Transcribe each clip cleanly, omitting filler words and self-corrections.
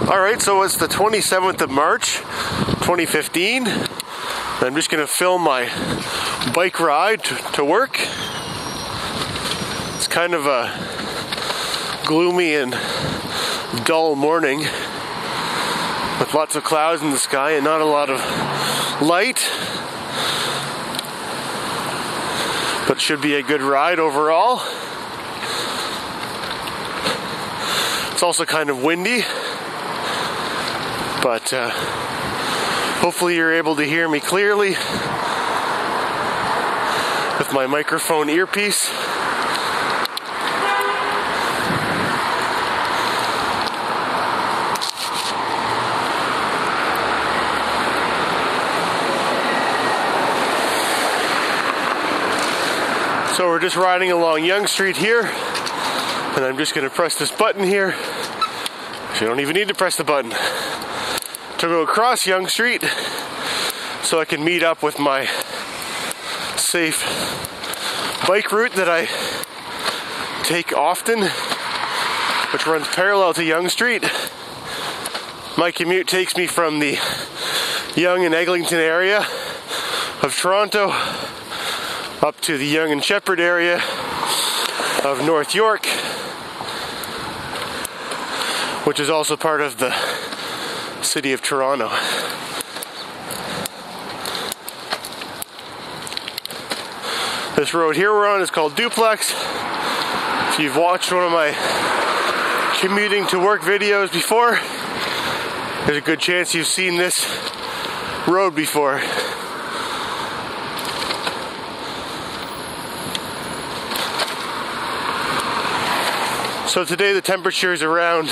Alright, so it's the 27th of March, 2015. I'm just going to film my bike ride to work. It's kind of a gloomy and dull morning with lots of clouds in the sky and not a lot of light. But it should be a good ride overall. It's also kind of windy. But hopefully you're able to hear me clearly with my microphone earpiece. So we're just riding along Yonge Street here, and I'm just going to press this button here. So you don't even need to press the button to go across Yonge Street so I can meet up with my safe bike route that I take often, which runs parallel to Yonge Street. My commute takes me from the Yonge and Eglinton area of Toronto up to the Yonge and Sheppard area of North York, which is also part of the city of Toronto. This road here we're on is called Duplex. If you've watched one of my commuting to work videos before, there's a good chance you've seen this road before. So today the temperature is around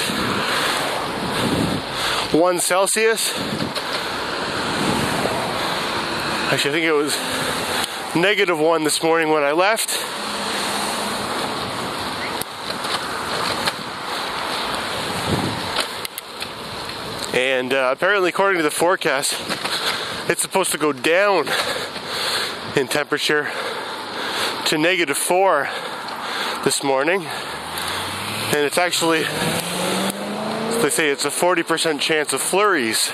1 Celsius. Actually, I think it was -1 this morning when I left. And apparently, according to the forecast, it's supposed to go down in temperature to -4 this morning. And it's actually, they say it's a 40% chance of flurries.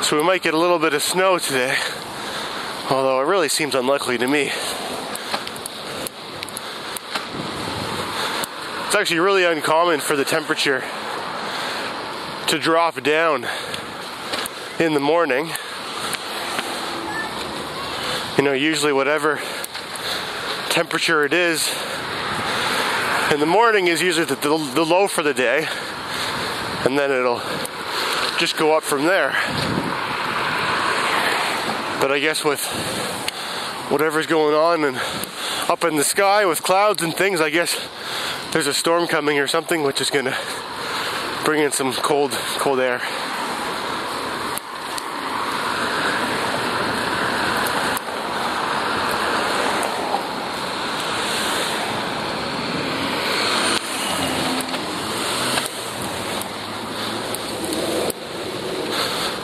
So we might get a little bit of snow today. Although it really seems unlikely to me. It's actually really uncommon for the temperature to drop down in the morning. You know, usually whatever temperature it is in the morning is usually the low for the day, and then it'll just go up from there. But I guess with whatever's going on and up in the sky with clouds and things, I guess there's a storm coming or something, which is gonna bring in some cold air.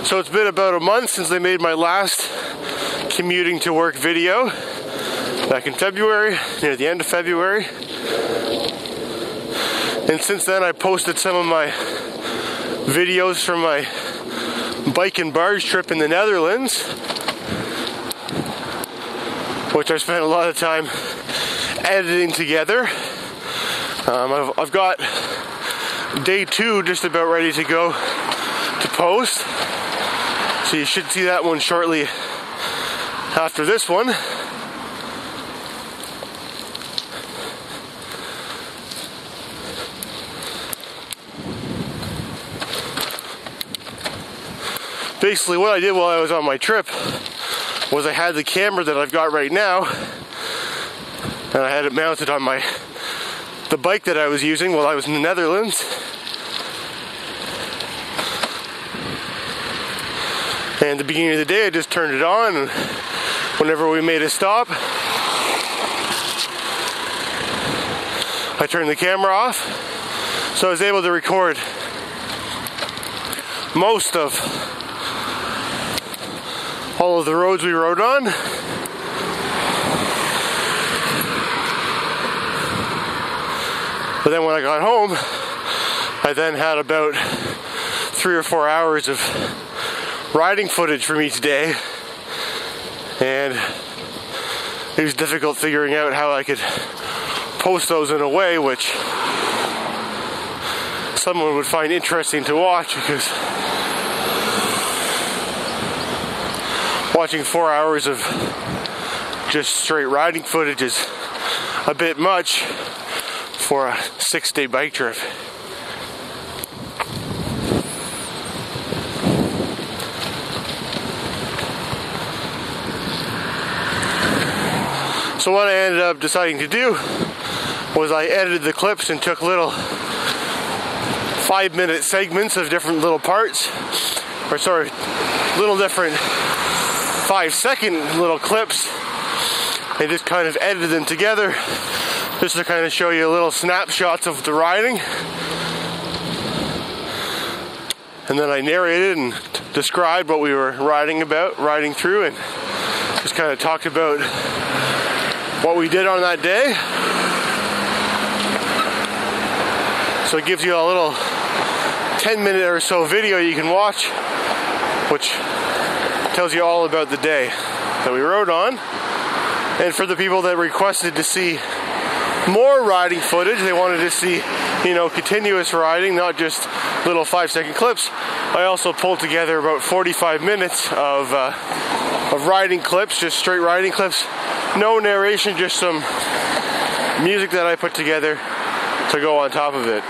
So it's been about a month since they made my last commuting to work video, back in February, near the end of February. And since then I posted some of my videos from my bike and barge trip in the Netherlands, which I spent a lot of time editing together. I've got day 2 just about ready to go to post. So you should see that one shortly after this one. Basically what I did while I was on my trip was I had the camera that I've got right now, and I had it mounted on the bike that I was using while I was in the Netherlands. And at the beginning of the day, I just turned it on, and whenever we made a stop, I turned the camera off. So I was able to record most of all of the roads we rode on. But then when I got home, I then had about 3 or 4 hours of riding footage from each day, and it was difficult figuring out how I could post those in a way which someone would find interesting to watch, because watching 4 hours of just straight riding footage is a bit much for a 6-day bike trip. So what I ended up deciding to do was I edited the clips and took little 5-minute segments of different little parts, or sorry, little different 5-second little clips, and just kind of edited them together just to kind of show you little snapshots of the riding. And then I narrated and described what we were riding through, and just kind of talked about what we did on that day. So it gives you a little 10-minute or so video you can watch, which tells you all about the day that we rode on. And for the people that requested to see more riding footage, they wanted to see, continuous riding, not just little 5-second clips, I also pulled together about 45 minutes of riding clips, just straight riding clips. No narration, just some music that I put together to go on top of it.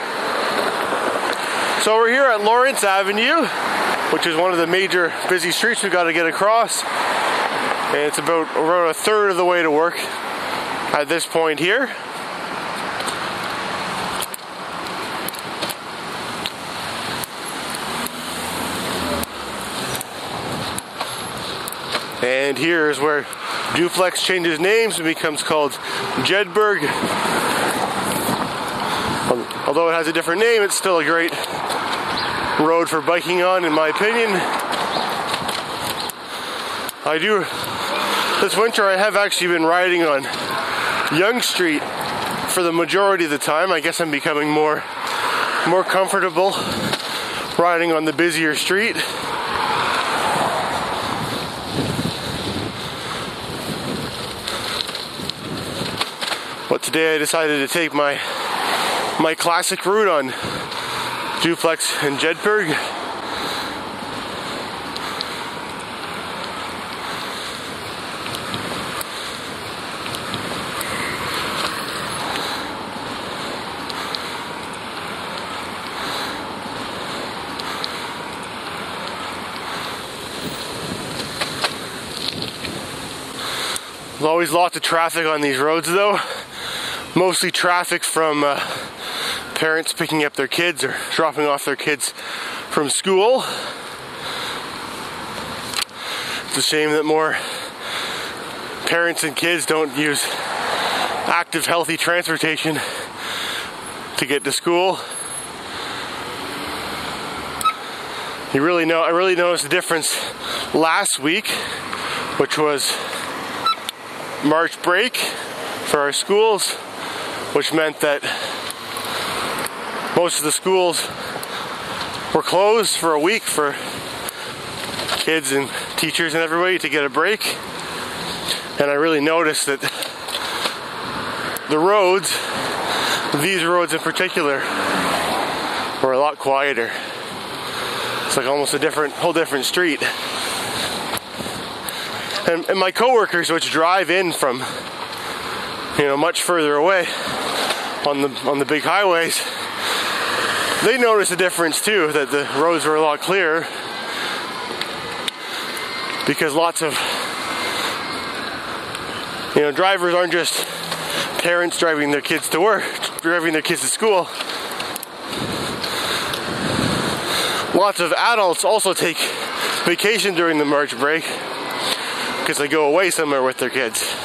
So we're here at Lawrence Avenue, which is one of the major busy streets we've got to get across. And it's about around a third of the way to work at this point here. And here is where Duplex changes names and becomes called Jedburgh. Although it has a different name, it's still a great road for biking on, in my opinion. This winter I have actually been riding on Yonge Street for the majority of the time. I guess I'm becoming more comfortable riding on the busier street. But today I decided to take my classic route on Duplex and Jedburgh. There's always lots of traffic on these roads though. Mostly traffic from parents picking up their kids or dropping off their kids from school. It's a shame that more parents and kids don't use active, healthy transportation to get to school. I really noticed the difference last week, which was March break for our schools, which meant that most of the schools were closed for a week for kids and teachers and everybody to get a break. And I really noticed that the roads, these roads in particular, were a lot quieter. It's like almost a whole different street. And my coworkers, which drive in from much further away on the big highways, they noticed a difference too, that the roads were a lot clearer, because lots of drivers aren't just parents driving their kids to work, driving their kids to school. Lots of adults also take vacation during the March break because they go away somewhere with their kids.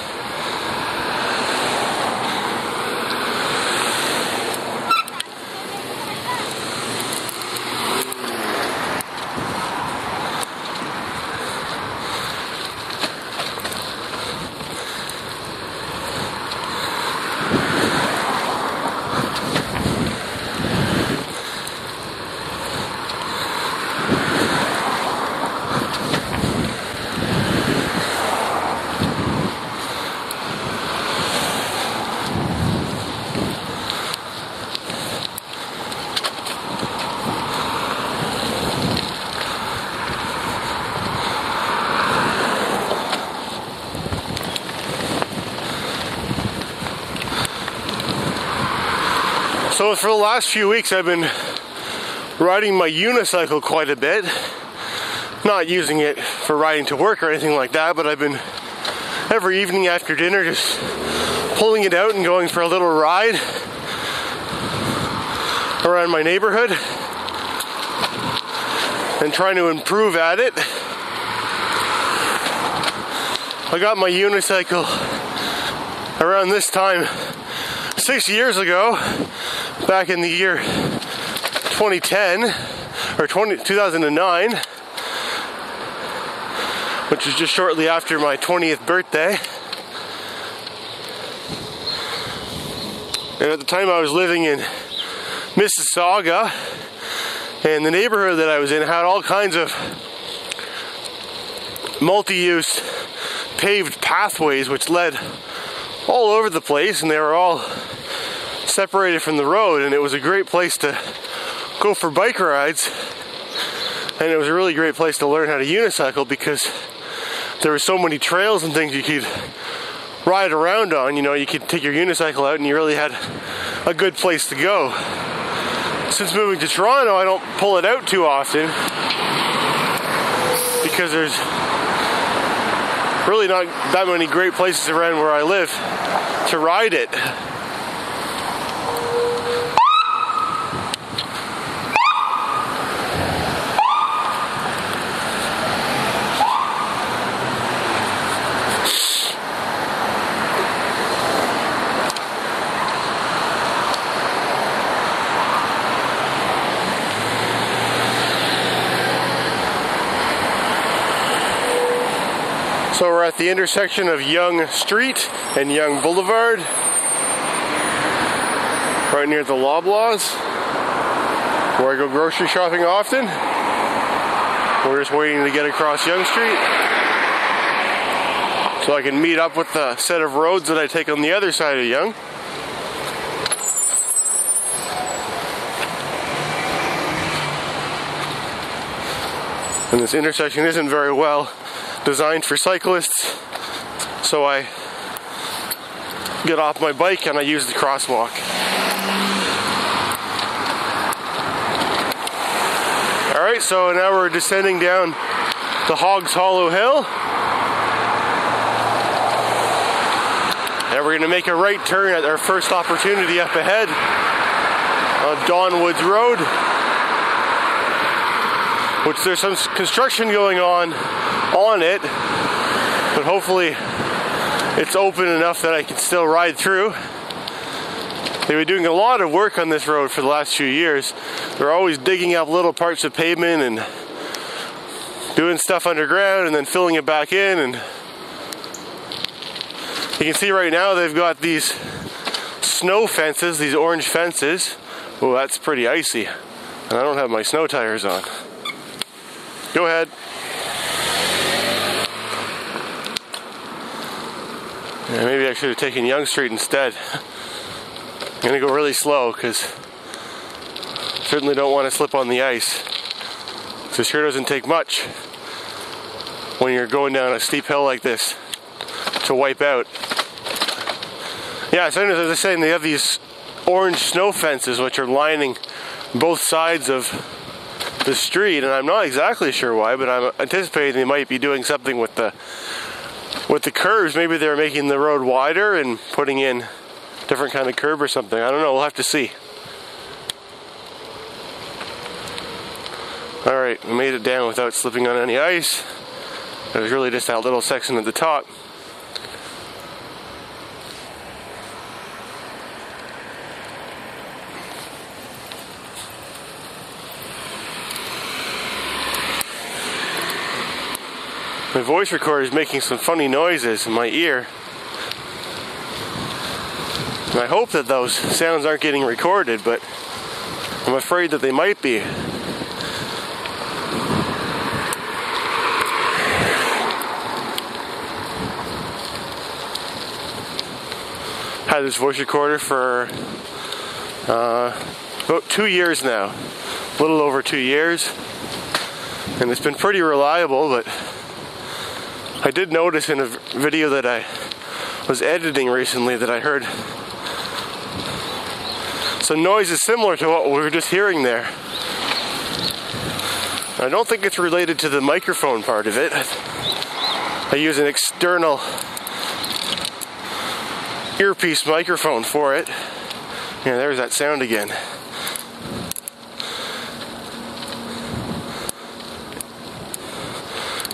So for the last few weeks I've been riding my unicycle quite a bit. Not using it for riding to work or anything like that, but I've been every evening after dinner just pulling it out and going for a little ride around my neighborhood and trying to improve at it. I got my unicycle around this time 6 years ago, back in the year 2010 or 2009, which was just shortly after my 20th birthday. And at the time I was living in Mississauga, and the neighborhood that I was in had all kinds of multi-use paved pathways which led all over the place, and they were all separated from the road, and it was a great place to go for bike rides, and it was a really great place to learn how to unicycle because there were so many trails and things you could ride around on. You know, you could take your unicycle out and you really had a good place to go. Since moving to Toronto, I don't pull it out too often because there's really not that many great places around where I live to ride it. So we're at the intersection of Yonge Street and Yonge Boulevard, right near the Loblaws, where I go grocery shopping often. We're just waiting to get across Yonge Street so I can meet up with the set of roads that I take on the other side of Yonge. And this intersection isn't very well designed for cyclists, so I get off my bike and I use the crosswalk. Alright, so now we're descending down the Hogs Hollow Hill, and we're going to make a right turn at our first opportunity up ahead on Donwoods Road, which there's some construction going on it, but hopefully it's open enough that I can still ride through. They've been doing a lot of work on this road for the last few years. They're always digging up little parts of pavement and doing stuff underground and then filling it back in. And you can see right now they've got these snow fences, these orange fences. Oh, that's pretty icy, and I don't have my snow tires on. Go ahead. Yeah, maybe I should have taken Yonge Street instead. I'm gonna go really slow because certainly don't want to slip on the ice. So it sure doesn't take much when you're going down a steep hill like this to wipe out. Yeah, so as I was saying, they have these orange snow fences which are lining both sides of the street, and I'm not exactly sure why, but I'm anticipating they might be doing something with the curves. Maybe they're making the road wider and putting in different kind of curb or something. I don't know, we'll have to see. Alright, we made it down without slipping on any ice. It was really just that little section at the top. My voice recorder is making some funny noises in my ear. And I hope that those sounds aren't getting recorded, but I'm afraid that they might be. Had this voice recorder for about 2 years now. A little over 2 years. And it's been pretty reliable, but I did notice in a video that I was editing recently that I heard So noise is similar to what we were just hearing there. I don't think it's related to the microphone part of it. I use an external earpiece microphone for it. Yeah, there's that sound again.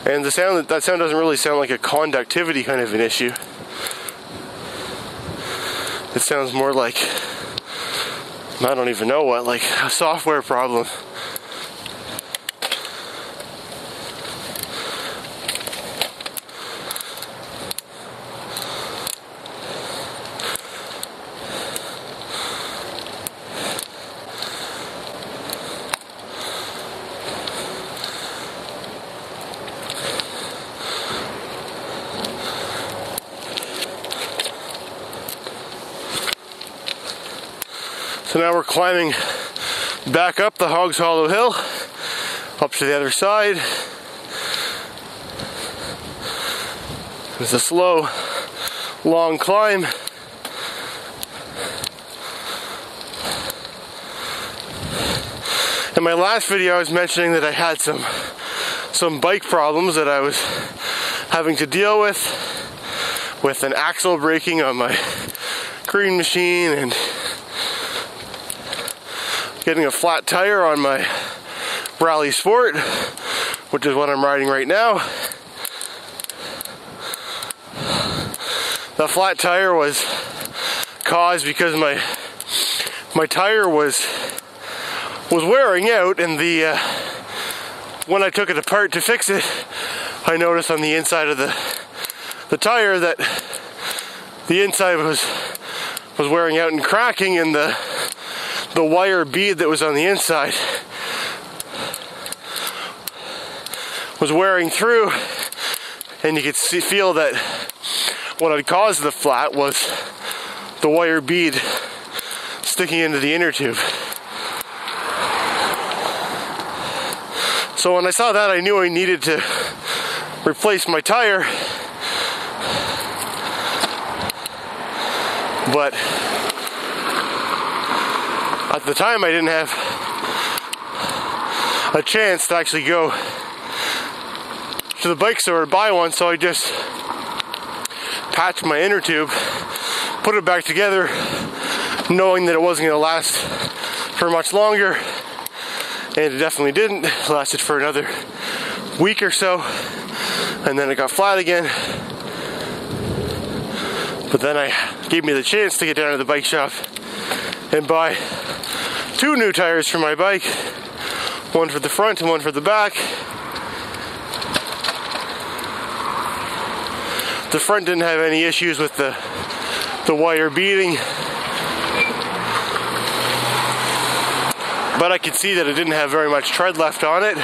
And the sound, that sound doesn't really sound like a conductivity kind of an issue. It sounds more like, I don't even know what, like a software problem. So now we're climbing back up the Hogs Hollow Hill, up to the other side. It's a slow, long climb. In my last video I was mentioning that I had some bike problems that I was having to deal with an axle breaking on my green machine and getting a flat tire on my Rally Sport, which is what I'm riding right now. The flat tire was caused because my tire was wearing out, and when I took it apart to fix it, I noticed on the inside of the tire that the inside was wearing out and cracking, and the wire bead that was on the inside was wearing through, and you could feel that what had caused the flat was the wire bead sticking into the inner tube. So when I saw that, I knew I needed to replace my tire, but at the time I didn't have a chance to actually go to the bike store to buy one, so I just patched my inner tube, put it back together, knowing that it wasn't going to last for much longer, and it definitely didn't. It lasted for another week or so, and then it got flat again. But then I gave me the chance to get down to the bike shop and buy 2 new tires for my bike, one for the front and one for the back. The front didn't have any issues with the wire beading, but I could see that it didn't have very much tread left on it,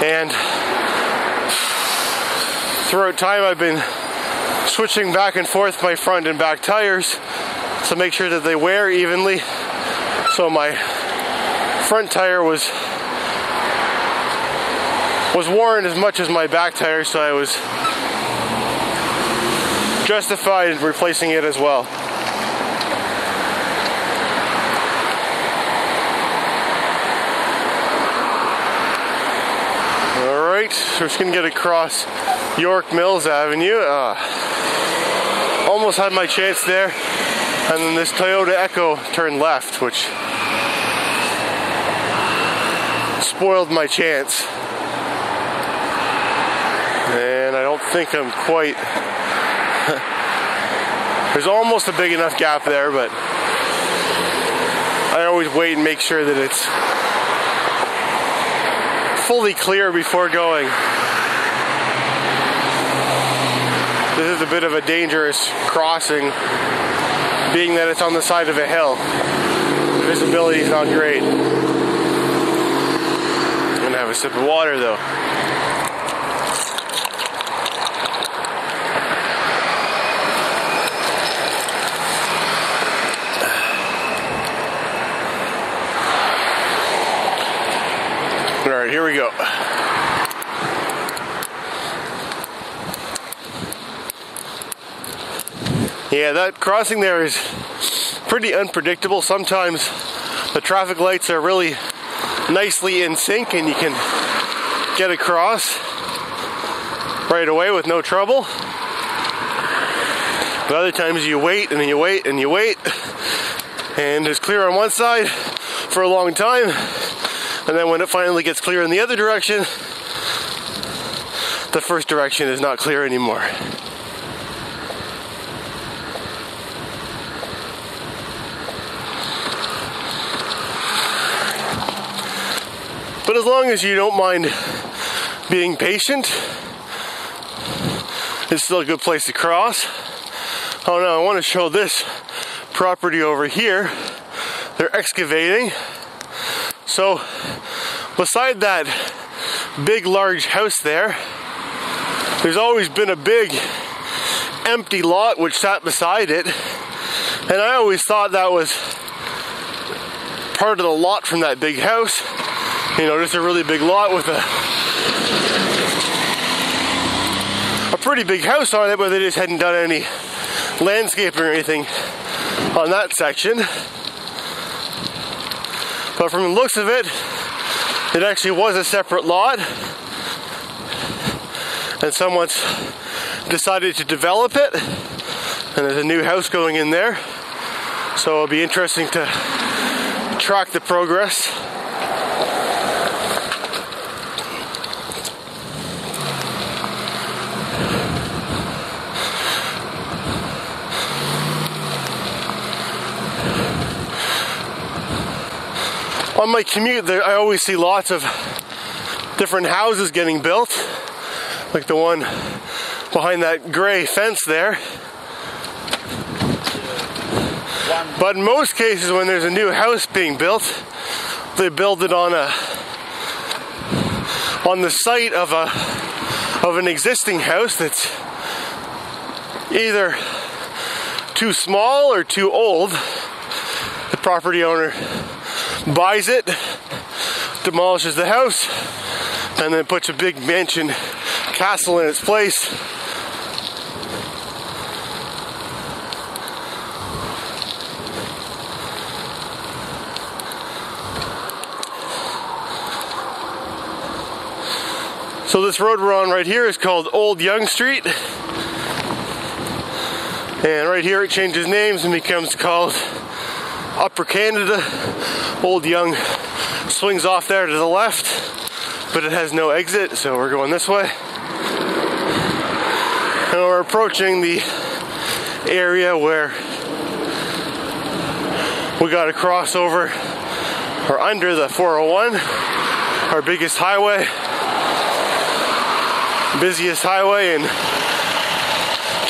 and throughout time I've been switching back and forth my front and back tires to make sure that they wear evenly. So my front tire was worn as much as my back tire, so I was justified replacing it as well. Alright, so we're just going to get across York Mills Avenue. Almost had my chance there, and then this Toyota Echo turned left, which spoiled my chance. And I don't think I'm quite... There's almost a big enough gap there, but I always wait and make sure that it's fully clear before going. This is a bit of a dangerous crossing, being that it's on the side of a hill. The visibility is not great. I'm gonna have a sip of water though. Alright, here we go. Yeah, that crossing there is pretty unpredictable. Sometimes the traffic lights are really nicely in sync and you can get across right away with no trouble. But other times you wait and you wait and you wait, and it's clear on one side for a long time, and then when it finally gets clear in the other direction, the first direction is not clear anymore. But as long as you don't mind being patient, it's still a good place to cross. Oh no, I want to show this property over here. They're excavating. So beside that big large house there, there's always been a big empty lot which sat beside it, and I always thought that was part of the lot from that big house. You know, just a really big lot with a pretty big house on it, but they just hadn't done any landscaping or anything on that section. But from the looks of it, it actually was a separate lot, and someone's decided to develop it, and there's a new house going in there, so it'll be interesting to track the progress. On my commute, I always see lots of different houses getting built, like the one behind that gray fence there. But in most cases, when there's a new house being built, they build it on the site of an existing house that's either too small or too old. The property owner buys it, demolishes the house, and then puts a big mansion castle in its place. So this road we're on right here is called Old Yonge Street, and right here it changes names and becomes called Upper Canada. Old Yonge swings off there to the left, but it has no exit, so we're going this way. And we're approaching the area where we got to cross over or under the 401, our biggest highway, busiest highway in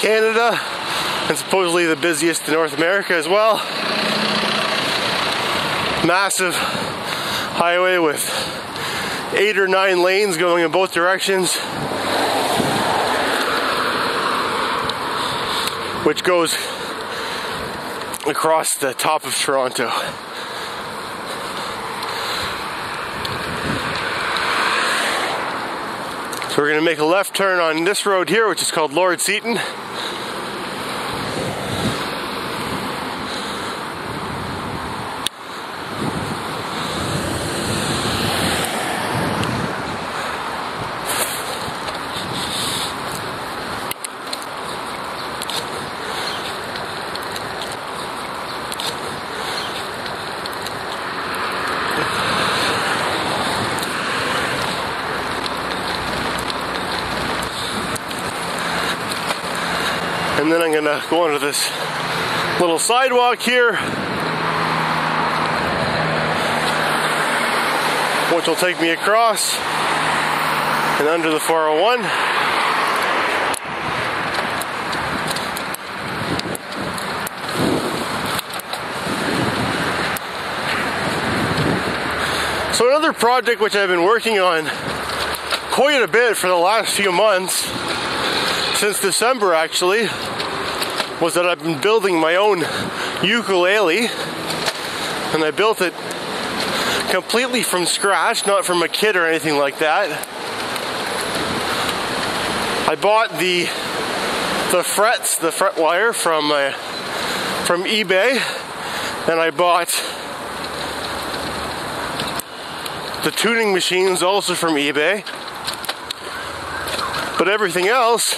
Canada, and supposedly the busiest in North America as well. Massive highway with 8 or 9 lanes going in both directions, which goes across the top of Toronto. So we're going to make a left turn on this road here, which is called Lord Seaton. And then I'm gonna go onto this little sidewalk here, which will take me across and under the 401. So another project which I've been working on quite a bit for the last few months, since December actually, was that I've been building my own ukulele, and I built it completely from scratch, not from a kit or anything like that. I bought the frets, the fret wire from eBay, And I bought the tuning machines also from eBay. But everything else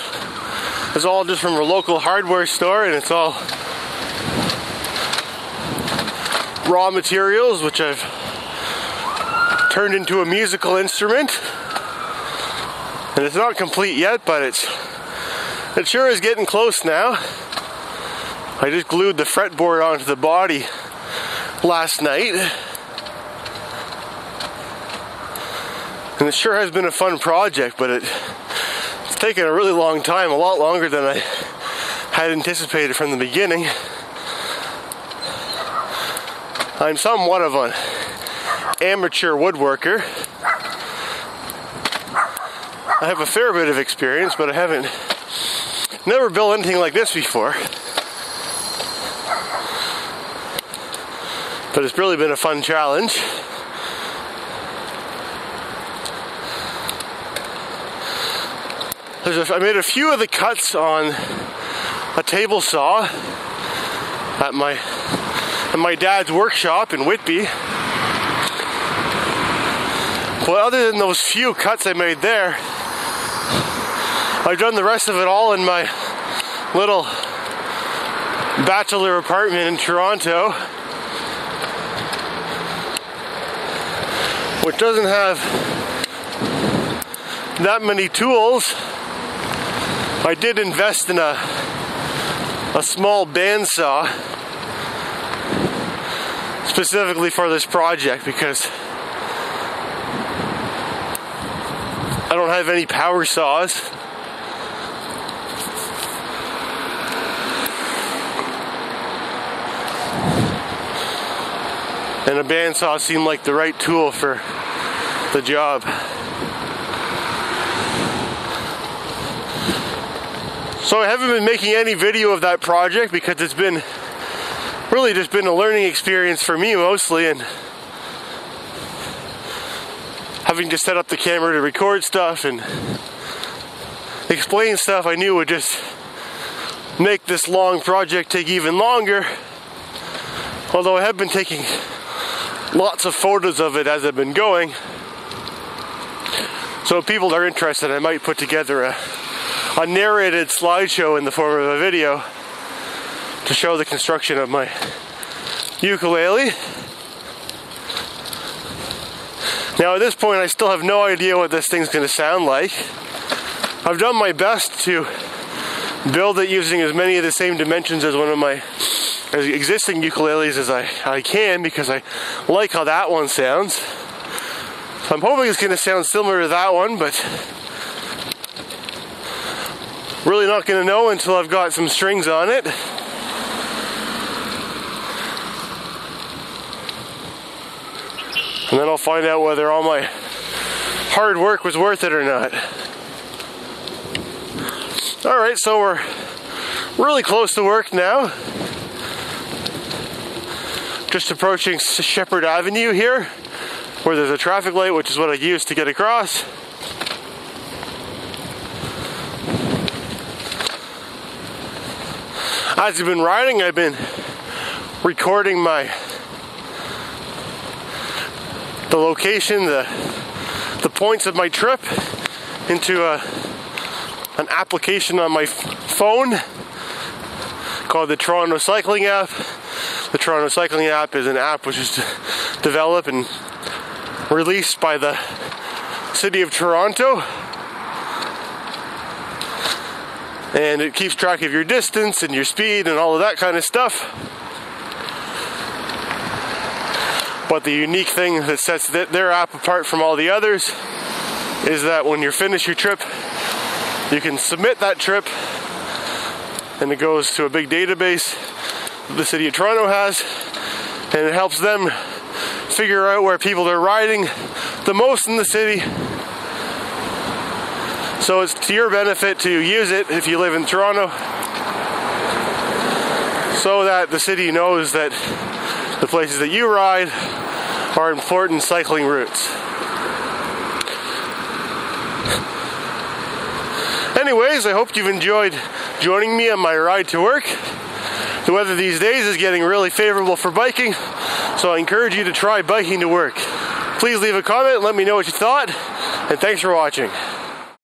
is all just from a local hardware store, and it's all raw materials which I've turned into a musical instrument. And it's not complete yet, but it sure is getting close now. I just glued the fretboard onto the body last night. And it sure has been a fun project, but it's taken a really long time, a lot longer than I had anticipated from the beginning. I'm somewhat of an amateur woodworker. I have a fair bit of experience, but I never built anything like this before. But it's really been a fun challenge. I made a few of the cuts on a table saw at my dad's workshop in Whitby. But other than those few cuts I made there, I've done the rest of it all in my little bachelor apartment in Toronto, which doesn't have that many tools. I did invest in a small bandsaw specifically for this project because I don't have any power saws. And a bandsaw seemed like the right tool for the job. So I haven't been making any video of that project because it's been really just been a learning experience for me mostly, and having to set up the camera to record stuff and explain stuff I knew would just make this long project take even longer. Although I have been taking lots of photos of it as I've been going. So if people are interested, I might put together a narrated slideshow in the form of a video to show the construction of my ukulele. Now at this point I still have no idea what this thing's going to sound like. I've done my best to build it using as many of the same dimensions as one of my existing ukuleles as I can, because I like how that one sounds. So I'm hoping it's going to sound similar to that one, but really not going to know until I've got some strings on it. And then I'll find out whether all my hard work was worth it or not. Alright, so we're really close to work now. Just approaching Sheppard Avenue here, where there's a traffic light, which is what I use to get across. As I've been riding, I've been recording the location, the points of my trip into an application on my phone called the Toronto Cycling app. The Toronto Cycling app is an app which is developed and released by the City of Toronto. And it keeps track of your distance and your speed and all of that kind of stuff. But the unique thing that sets their app apart from all the others is that when you finish your trip, you can submit that trip and it goes to a big database that the City of Toronto has, and it helps them figure out where people are riding the most in the city. So it's to your benefit to use it if you live in Toronto, so that the city knows that the places that you ride are important cycling routes. Anyways, I hope you've enjoyed joining me on my ride to work. The weather these days is getting really favorable for biking, so I encourage you to try biking to work. Please leave a comment and let me know what you thought, and thanks for watching.